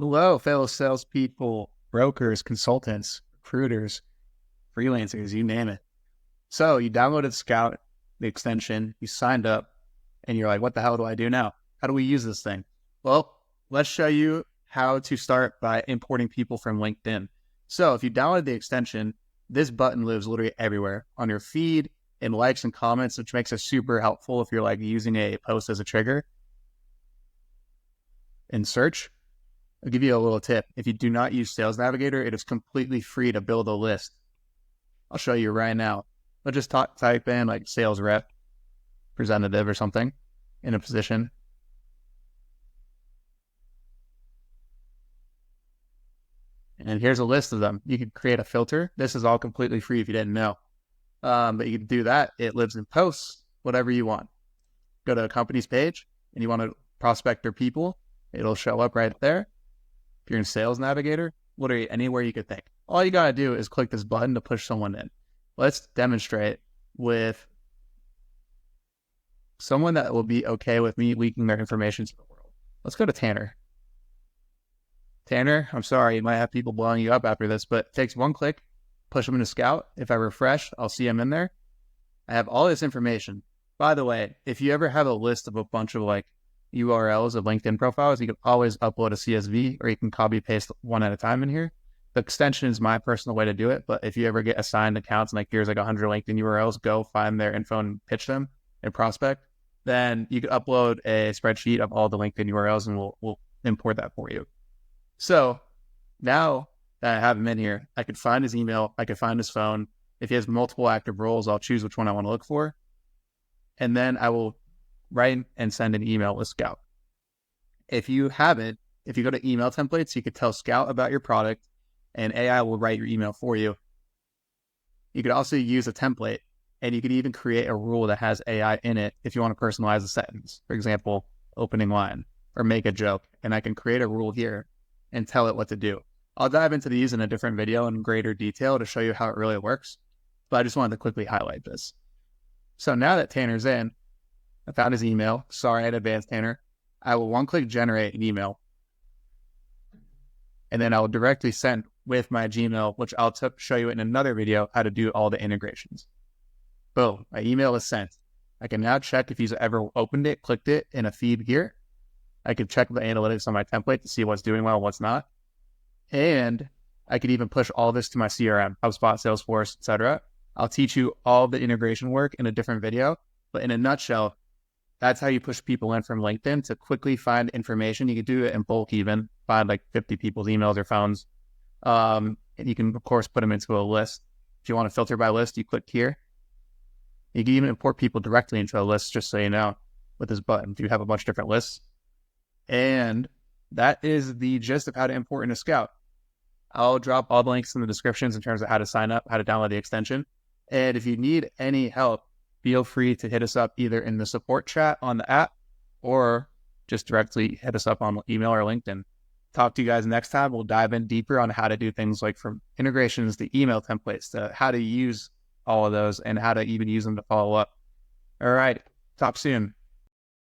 Hello, fellow salespeople, brokers, consultants, recruiters, freelancers, you name it. So you downloaded Scout, the extension, you signed up, and you're like, what the hell do I do now? How do we use this thing? Well, let's show you how to start by importing people from LinkedIn. So if you download the extension, this button lives literally everywhere on your feed, in likes and comments, which makes it super helpful if you're like using a post as a trigger. In search, I'll give you a little tip. If you do not use Sales Navigator, it is completely free to build a list. I'll show you right now. Let's just type in like sales rep, representative or something in a position. And here's a list of them. You can create a filter. This is all completely free if you didn't know. But you can do that. It lives in posts, whatever you want. Go to a company's page and you want to prospect their people. It'll show up right there. If you're in Sales Navigator, literally anywhere you could think. All you got to do is click this button to push someone in. Let's demonstrate with someone that will be okay with me leaking their information to the world. Let's go to Tanner. Tanner, I'm sorry, you might have people blowing you up after this, but it takes one click, push them into Scout. If I refresh, I'll see them in there. I have all this information. By the way, if you ever have a list of a bunch of like URLs of LinkedIn profiles, you can always upload a CSV or you can copy paste one at a time in here. The extension is my personal way to do it, but if you ever get assigned accounts and like here's like 100 LinkedIn URLs, go find their info and pitch them and prospect, then you can upload a spreadsheet of all the LinkedIn URLs and we'll import that for you. So now that I have him in here, I could find his email, I could find his phone. If he has multiple active roles, I'll choose which one I want to look for. And then I will write and send an email with Scout. If you haven't, if you go to email templates, you could tell Scout about your product and AI will write your email for you. You could also use a template and you could even create a rule that has AI in it if you want to personalize a sentence. For example, opening line or make a joke. And I can create a rule here and tell it what to do. I'll dive into these in a different video in greater detail to show you how it really works. But I just wanted to quickly highlight this. So now that Tanner's in, I found his email. Sorry, I had advanced Tanner. I will one-click generate an email. And then I will directly send with my Gmail, which I'll show you in another video how to do all the integrations. Boom, my email is sent. I can now check if he's ever opened it, clicked it in a feed here. I can check the analytics on my template to see what's doing well and what's not. And I could even push all this to my CRM, HubSpot, Salesforce, etc. I'll teach you all the integration work in a different video. But in a nutshell, that's how you push people in from LinkedIn to quickly find information. You can do it in bulk even, find like 50 people's emails or phones. And you can, of course, put them into a list. If you want to filter by list, you click here. You can even import people directly into a list, just so you know, with this button. If you have a bunch of different lists. And that is the gist of how to import into Scout. I'll drop all the links in the descriptions in terms of how to sign up, how to download the extension. And if you need any help, feel free to hit us up either in the support chat on the app or just directly hit us up on email or LinkedIn. Talk to you guys next time. We'll dive in deeper on how to do things like from integrations to email templates to how to use all of those and how to even use them to follow up. All right. Talk soon.